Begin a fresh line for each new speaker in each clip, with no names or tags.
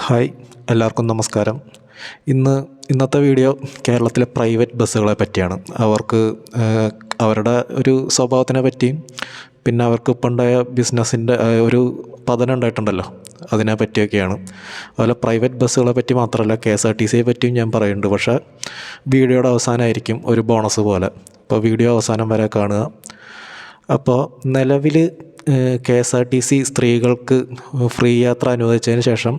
Hi, എല്ലാവർക്കും നമസ്കാരം. ഇന്നത്തെ വീഡിയോ കേരളത്തിലെ പ്രൈവറ്റ് ബസ്സുകളെ പറ്റിയാണ്. അവരുടെ ഒരു സ്വഭാവത്തിനെ പറ്റിയും പിന്നെ അവർക്ക് ഇപ്പം ഉണ്ടായ ബിസിനസ്സിൻ്റെ ഒരു പതനം ഉണ്ടായിട്ടുണ്ടല്ലോ, അതിനെ പറ്റിയൊക്കെയാണ്. അതുപോലെ പ്രൈവറ്റ് ബസ്സുകളെ പറ്റി മാത്രമല്ല, KSRTCയെ പറ്റിയും ഞാൻ പറയുന്നുണ്ട്. പക്ഷേ വീഡിയോയുടെ അവസാനമായിരിക്കും ഒരു ബോണസ് പോലെ. അപ്പോൾ വീഡിയോ അവസാനം വരെ കാണുക. അപ്പോൾ നിലവിൽ KSRTC സ്ത്രീകൾക്ക് ഫ്രീ യാത്ര അനുവദിച്ചതിന് ശേഷം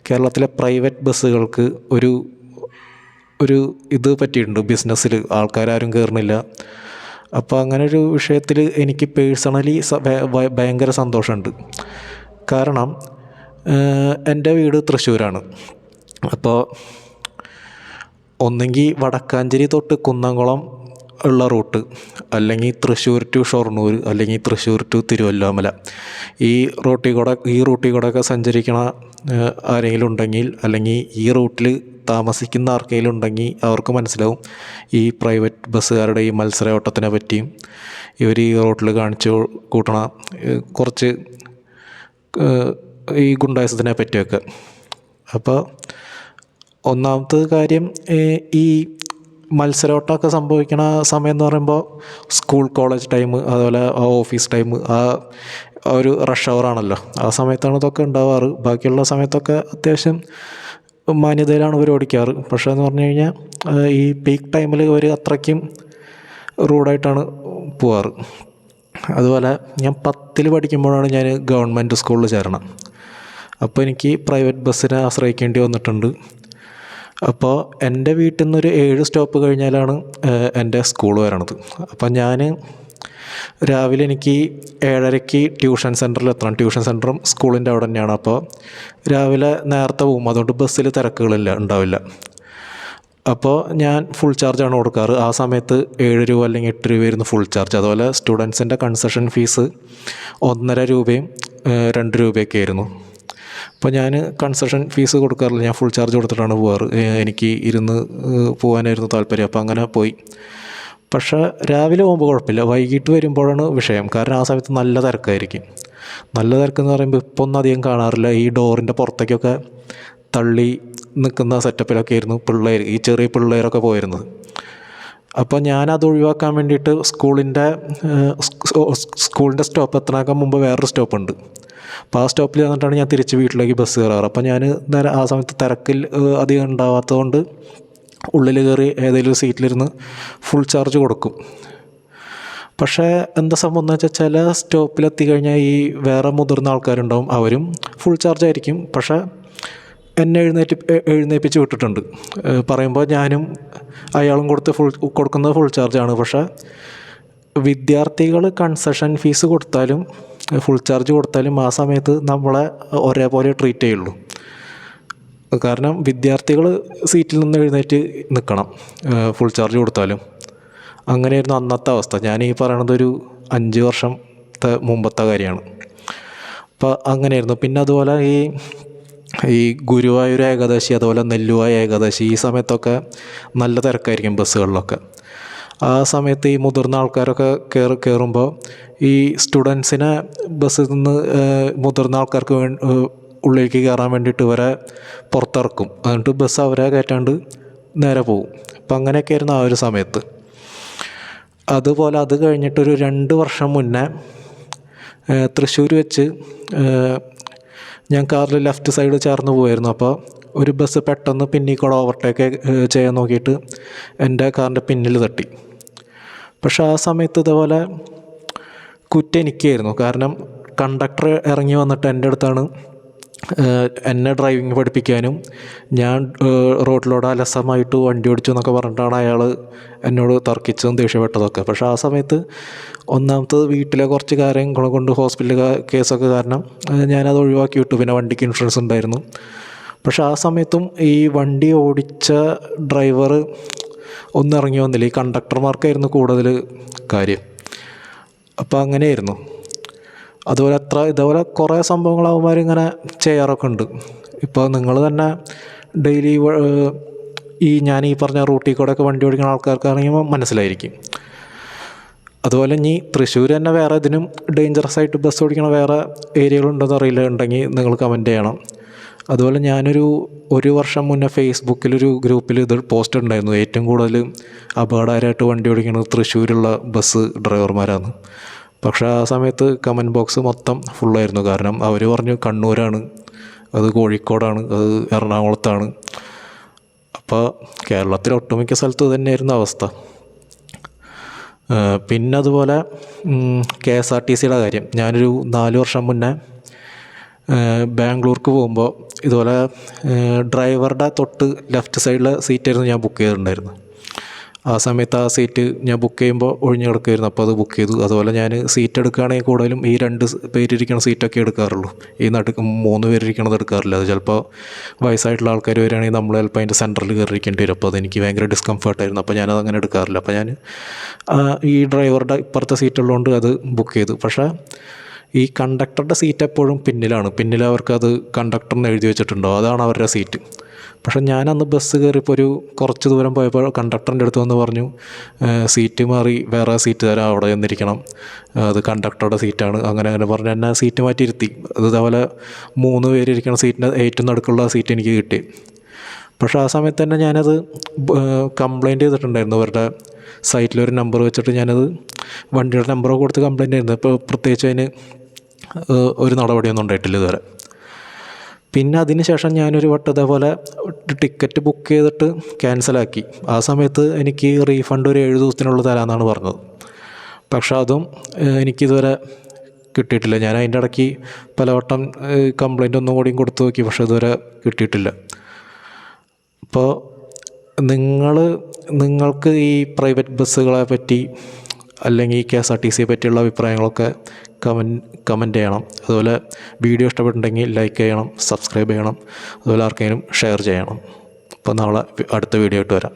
കേരളത്തിലെ പ്രൈവറ്റ് ബസ്സുകൾക്ക് ഒരു ഇത് പറ്റിയിട്ടുണ്ട്. ബിസിനസ്സിൽ ആൾക്കാരും കയറുന്നില്ല. അപ്പോൾ അങ്ങനെ ഒരു വിഷയത്തിൽ എനിക്ക് പേഴ്സണലി ഭയങ്കര സന്തോഷമുണ്ട്. കാരണം എൻ്റെ വീട് തൃശ്ശൂരാണ്. അപ്പോൾ ഒന്നെങ്കിൽ വടക്കാഞ്ചേരി തൊട്ട് കുന്നംകുളം ഉള്ള റൂട്ട്, അല്ലെങ്കിൽ തൃശ്ശൂർ ടു ഷൊർണൂർ, അല്ലെങ്കിൽ തൃശ്ശൂർ ടു തിരുവല്ലോമല, ഈ റൂട്ടിൽ കൂടെയൊക്കെ സഞ്ചരിക്കണ ആരെങ്കിലും ഉണ്ടെങ്കിൽ, അല്ലെങ്കിൽ ഈ റൂട്ടിൽ താമസിക്കുന്ന ആർക്കെങ്കിലും ഉണ്ടെങ്കിൽ അവർക്ക് മനസ്സിലാവും ഈ പ്രൈവറ്റ് ബസ്സുകാരുടെ ഈ മത്സര ഓട്ടത്തിനെ പറ്റിയും ഇവർ ഈ റൂട്ടിൽ കാണിച്ചു കൂട്ടണ കുറച്ച് ഈ ഗുണ്ടായിസത്തിനെ പറ്റിയൊക്കെ. അപ്പോൾ ഒന്നാമത്തെ കാര്യം, ഈ മത്സരോട്ടമൊക്കെ സംഭവിക്കണ സമയം എന്ന് പറയുമ്പോൾ സ്കൂൾ കോളേജ് ടൈം, അതുപോലെ ഓഫീസ് ടൈം, ആ ഒരു റഷ് അവറാണല്ലോ. ആ സമയത്താണ് ഇതൊക്കെ ഉണ്ടാവാറ്. ബാക്കിയുള്ള സമയത്തൊക്കെ അത്യാവശ്യം മാന്യതയിലാണ് ഇവർ ഓടിക്കാറ്. പക്ഷേ എന്ന് പറഞ്ഞു കഴിഞ്ഞാൽ ഈ പീക്ക് ടൈമിൽ ഇവർ അത്രയ്ക്കും റൂഡായിട്ടാണ് പോവാറ്. അതുപോലെ ഞാൻ 10ൽ പഠിക്കുമ്പോഴാണ് ഞാൻ ഗവൺമെൻറ് സ്കൂളിൽ ചേരണം. അപ്പോൾ എനിക്ക് പ്രൈവറ്റ് ബസ്സിനെ ആശ്രയിക്കേണ്ടി വന്നിട്ടുണ്ട്. അപ്പോൾ എൻ്റെ വീട്ടിൽ നിന്നൊരു 7 സ്റ്റോപ്പ് കഴിഞ്ഞാലാണ് എൻ്റെ സ്കൂൾ വരണത്. അപ്പം ഞാൻ രാവിലെ എനിക്ക് 7:30 ട്യൂഷൻ സെൻറ്ററിൽ എത്തണം. ട്യൂഷൻ സെൻറ്ററും സ്കൂളിൻ്റെ അവിടെ തന്നെയാണ്. അപ്പോൾ രാവിലെ നേരത്തെ പോകും, അതുകൊണ്ട് ബസ്സിൽ ഉണ്ടാവില്ല. അപ്പോൾ ഞാൻ ഫുൾ ചാർജാണ് കൊടുക്കാറ്. ആ സമയത്ത് 7 രൂപ അല്ലെങ്കിൽ 8 രൂപയായിരുന്നു ഫുൾ ചാർജ്. അതുപോലെ സ്റ്റുഡൻസിൻ്റെ കൺസെഷൻ ഫീസ് 1.5 രൂപയും 2 രൂപയൊക്കെ ആയിരുന്നു. അപ്പോൾ ഞാൻ കൺസെഷൻ ഫീസ് കൊടുക്കാറില്ല, ഞാൻ ഫുൾ ചാർജ് കൊടുത്തിട്ടാണ് പോകാറ്. എനിക്ക് ഇരുന്ന് പോകാനായിരുന്നു താല്പര്യം. അപ്പോൾ അങ്ങനെ പോയി. പക്ഷേ രാവിലെ പോകുമ്പോൾ കുഴപ്പമില്ല, വൈകിട്ട് വരുമ്പോഴാണ് വിഷയം. കാരണം ആ സമയത്ത് നല്ല തിരക്കായിരിക്കും. നല്ല തിരക്കെന്ന് പറയുമ്പോൾ ഇപ്പോൾ ഒന്നും അധികം കാണാറില്ല. ഈ ഡോറിൻ്റെ പുറത്തേക്കൊക്കെ തള്ളി നിൽക്കുന്ന സെറ്റപ്പിലൊക്കെ ആയിരുന്നു ഈ ചെറിയ പിള്ളേരൊക്കെ പോയിരുന്നത്. അപ്പോൾ ഞാനത് ഒഴിവാക്കാൻ വേണ്ടിയിട്ട് സ്കൂളിൻ്റെ സ്റ്റോപ്പ് എത്തണേക്കാൾ മുമ്പ് വേറൊരു സ്റ്റോപ്പുണ്ട്. അപ്പോൾ ആ സ്റ്റോപ്പിൽ വന്നിട്ടാണ് ഞാൻ തിരിച്ച് വീട്ടിലേക്ക് ബസ് കയറാറ്. അപ്പോൾ ഞാൻ ആ സമയത്ത് തിരക്കിൽ അധികം ഉണ്ടാവാത്തതുകൊണ്ട് ഉള്ളിൽ കയറി ഏതെങ്കിലും സീറ്റിലിരുന്ന് ഫുൾ ചാർജ് കൊടുക്കും. പക്ഷേ എന്താ സംഭവം എന്ന് വെച്ചാൽ, ചില സ്റ്റോപ്പിലെത്തി കഴിഞ്ഞാൽ ഈ വേറെ മുതിർന്ന ആൾക്കാരുണ്ടാവും, അവരും ഫുൾ ചാർജ് ആയിരിക്കും. പക്ഷേ എന്നെ എഴുന്നേൽപ്പിച്ച് വിട്ടിട്ടുണ്ട്. പറയുമ്പോൾ ഞാനും അയാളും കൊടുക്കുന്നത് ഫുൾ ചാർജാണ്. പക്ഷേ വിദ്യാർത്ഥികൾ കൺസെഷൻ ഫീസ് കൊടുത്താലും ഫുൾ ചാർജ് കൊടുത്താലും ആ സമയത്ത് നമ്മളെ ഒരേപോലെ ട്രീറ്റ് ചെയ്യുള്ളൂ. കാരണം വിദ്യാർത്ഥികൾ സീറ്റിൽ നിന്ന് എഴുന്നേറ്റ് നിൽക്കണം ഫുൾ ചാർജ് കൊടുത്താലും. അങ്ങനെയായിരുന്നു അന്നത്തെ അവസ്ഥ. ഞാൻ ഈ പറയണത് ഒരു 5 വർഷത്തെ മുമ്പത്തെ കാര്യമാണ്. അപ്പോൾ അങ്ങനെയായിരുന്നു. പിന്നെ അതുപോലെ ഈ ഗുരുവായൂർ ഏകാദശി, അതുപോലെ നെല്ലുവായ ഏകാദശി, ഈ സമയത്തൊക്കെ നല്ല തിരക്കായിരിക്കും ബസ്സുകളിലൊക്കെ. ആ സമയത്ത് ഈ മുതിർന്ന ആൾക്കാരൊക്കെ കയറുമ്പോൾ ഈ സ്റ്റുഡൻസിനെ ബസ്സിൽ നിന്ന് മുതിർന്ന ആൾക്കാർക്ക് ഉള്ളിലേക്ക് കയറാൻ വേണ്ടിയിട്ട് ഇവരെ പുറത്തിറക്കും. എന്നിട്ട് ബസ് അവരെ കയറ്റാണ്ട് നേരെ പോകും. അപ്പം അങ്ങനെയൊക്കെ ആയിരുന്നു ആ ഒരു സമയത്ത്. അതുപോലെ അത് കഴിഞ്ഞിട്ടൊരു 2 വർഷം മുന്നേ തൃശ്ശൂർ വെച്ച് ഞാൻ കാറിൽ ലെഫ്റ്റ് സൈഡ് ചേർന്ന് പോയായിരുന്നു. അപ്പോൾ ഒരു ബസ് പെട്ടെന്ന് പിന്നിൽ കൂടെ ഓവർടേക്ക് ചെയ്യാൻ നോക്കിയിട്ട് എൻ്റെ കാറിൻ്റെ പിന്നിൽ തട്ടി. പക്ഷേ ആ സമയത്ത് ഇതേപോലെ കുറ്റം എനിക്കായിരുന്നു. കാരണം കണ്ടക്ടർ ഇറങ്ങി വന്നിട്ട് എൻ്റെ അടുത്താണ് എന്നെ ഡ്രൈവിങ് പഠിപ്പിക്കാനും ഞാൻ റോഡിലൂടെ അലസമായിട്ട് വണ്ടി ഓടിച്ചു എന്നൊക്കെ പറഞ്ഞിട്ടാണ് അയാൾ എന്നോട് തർക്കിച്ചതും ദേഷ്യപ്പെട്ടതൊക്കെ. പക്ഷേ ആ സമയത്ത് ഒന്നാമത്തത് വീട്ടിലെ കുറച്ച് കാര്യങ്ങൾ കൊണ്ട് ഹോസ്പിറ്റൽ കേസൊക്കെ കാരണം ഞാനത് ഒഴിവാക്കി വിട്ടു. പിന്നെ വണ്ടിക്ക് ഇൻഷുറൻസ് ഉണ്ടായിരുന്നു. പക്ഷേ ആ സമയത്തും ഈ വണ്ടി ഓടിച്ച ഡ്രൈവർ ഒന്നും ഇറങ്ങി വന്നില്ല. ഈ കണ്ടക്ടർമാർക്കായിരുന്നു കൂടുതൽ കാര്യം. അപ്പോൾ അങ്ങനെയായിരുന്നു. അതുപോലെ ഇതേപോലെ കുറേ സംഭവങ്ങൾ അവന്മാരിങ്ങനെ ചെയ്യാറൊക്കെ ഉണ്ട്. ഇപ്പോൾ നിങ്ങൾ തന്നെ ഡെയിലി ഞാൻ ഈ പറഞ്ഞ റൂട്ടിൽ കൂടെയൊക്കെ വണ്ടി ഓടിക്കുന്ന ആൾക്കാർക്കാണെങ്കിൽ മനസ്സിലായിരിക്കും. അതുപോലെ ഇനി തൃശ്ശൂർ തന്നെ വേറെ ഇതിനും ഡേഞ്ചറസ് ആയിട്ട് ബസ് ഓടിക്കണ വേറെ ഏരിയകളുണ്ടെന്ന് അറിയില്ല, ഉണ്ടെങ്കിൽ നിങ്ങൾ കമൻറ്റ് ചെയ്യണം. അതുപോലെ ഒരു വർഷം മുന്നേ ഫേസ്ബുക്കിലൊരു ഗ്രൂപ്പിൽ ഇത് പോസ്റ്റ് ഉണ്ടായിരുന്നു, ഏറ്റവും കൂടുതൽ അപകടകരമായിട്ട് വണ്ടി ഓടിക്കുന്നത് തൃശ്ശൂരുള്ള ബസ് ഡ്രൈവർമാരാണ്. പക്ഷേ ആ സമയത്ത് കമൻറ്റ് ബോക്സ് മൊത്തം ഫുള്ളായിരുന്നു. കാരണം അവർ പറഞ്ഞു കണ്ണൂരാണ്, അത് കോഴിക്കോടാണ്, അത് എറണാകുളത്താണ്. അപ്പോൾ കേരളത്തിലെ ഒട്ടുമിക്ക സ്ഥലത്ത് തന്നെയായിരുന്നു അവസ്ഥ. പിന്നെ അതുപോലെ KSRTCയുടെ കാര്യം, ഞാനൊരു 4 വർഷം മുന്നേ ബാംഗ്ലൂർക്ക് പോകുമ്പോൾ ഇതുപോലെ ഡ്രൈവറുടെ തൊട്ട് ലെഫ്റ്റ് സൈഡിലെ സീറ്റായിരുന്നു ഞാൻ ബുക്ക് ചെയ്തിട്ടുണ്ടായിരുന്നു. ആ സമയത്ത് ആ സീറ്റ് ഞാൻ ബുക്ക് ചെയ്യുമ്പോൾ ഒഴിഞ്ഞ് കിടക്കുമായിരുന്നു, അപ്പോൾ അത് ബുക്ക് ചെയ്തു. അതുപോലെ ഞാൻ സീറ്റ് എടുക്കുകയാണെങ്കിൽ കൂടുതലും ഈ 2 പേരിരിക്കുന്ന സീറ്റൊക്കെ എടുക്കാറുള്ളൂ, ഈ 3 പേരിരിക്കണത് എടുക്കാറില്ല. അത് ചിലപ്പോൾ വയസ്സായിട്ടുള്ള ആൾക്കാർ വരികയാണെങ്കിൽ നമ്മൾ ചിലപ്പോൾ അതിൻ്റെ സെൻറ്ററിൽ കയറിയിരിക്കേണ്ടി വരും. അപ്പോൾ അതെനിക്ക് ഭയങ്കര ഡിസ്കംഫർട്ടായിരുന്നു. അപ്പോൾ ഞാനത് അങ്ങനെ എടുക്കാറില്ല. അപ്പോൾ ഞാൻ ഈ ഡ്രൈവറുടെ ഇപ്പുറത്തെ സീറ്റുള്ളതുകൊണ്ട് അത് ബുക്ക് ചെയ്തു. പക്ഷേ ഈ കണ്ടക്ടറുടെ സീറ്റ് എപ്പോഴും പിന്നിൽ അവർക്കത് കണ്ടക്ടറിന് എഴുതി വെച്ചിട്ടുണ്ടോ, അതാണ് അവരുടെ സീറ്റ്. പക്ഷേ ഞാനന്ന് ബസ് കയറിയപ്പോൾ കുറച്ച് ദൂരം പോയപ്പോൾ കണ്ടക്ടറിൻ്റെ അടുത്ത് വന്ന് പറഞ്ഞു, സീറ്റ് മാറി വേറെ സീറ്റ് തരാം, അവിടെ ചെന്നിരിക്കണം, അത് കണ്ടക്ടറുടെ സീറ്റാണ്. അങ്ങനെ പറഞ്ഞ് എന്നെ സീറ്റ് മാറ്റി ഇരുത്തി. അതുപോലെ 3 പേരിരിക്കുന്ന സീറ്റിൻ്റെ ഏറ്റവും നടുക്കുള്ള സീറ്റ് എനിക്ക് കിട്ടി. പക്ഷേ ആ സമയത്ത് തന്നെ ഞാനത് കംപ്ലയിൻറ്റ് ചെയ്തിട്ടുണ്ടായിരുന്നു. അവരുടെ സൈറ്റിലൊരു നമ്പർ വെച്ചിട്ട് ഞാനത് വണ്ടിയുടെ നമ്പറൊക്കെ കൊടുത്ത് കംപ്ലയിൻറ്റ് ചെയ്യുന്നത്. ഇപ്പോൾ പ്രത്യേകിച്ച് അതിന് ഒരു നടപടിയൊന്നും ഉണ്ടായിട്ടില്ല ഇതുവരെ. പിന്നെ അതിന് ശേഷം ഞാനൊരു വട്ടം ഇതേപോലെ ടിക്കറ്റ് ബുക്ക് ചെയ്തിട്ട് ക്യാൻസലാക്കി. ആ സമയത്ത് എനിക്ക് റീഫണ്ട് ഒരു 7 ദിവസത്തിനുള്ളിൽ തരാമെന്നാണ് പറഞ്ഞത്. പക്ഷെ അതും എനിക്കിതുവരെ കിട്ടിയിട്ടില്ല. ഞാൻ അതിൻ്റെ ഇടയ്ക്ക് പലവട്ടം കംപ്ലയിൻ്റ് ഒന്നും കൂടിയും കൊടുത്തു നോക്കി, പക്ഷെ ഇതുവരെ കിട്ടിയിട്ടില്ല. അപ്പോൾ നിങ്ങൾക്ക് ഈ പ്രൈവറ്റ് ബസ്സുകളെ പറ്റി അല്ലെങ്കിൽ KSRTCയെ പറ്റിയുള്ള അഭിപ്രായങ്ങളൊക്കെ കമൻറ്റ് ചെയ്യണം. അതുപോലെ വീഡിയോ ഇഷ്ടപ്പെട്ടിട്ടുണ്ടെങ്കിൽ ലൈക്ക് ചെയ്യണം, സബ്സ്ക്രൈബ് ചെയ്യണം, അതുപോലെ ആർക്കെങ്കിലും ഷെയർ ചെയ്യണം. അപ്പോൾ നാളെ അടുത്ത വീഡിയോ ആയിട്ട് വരാം.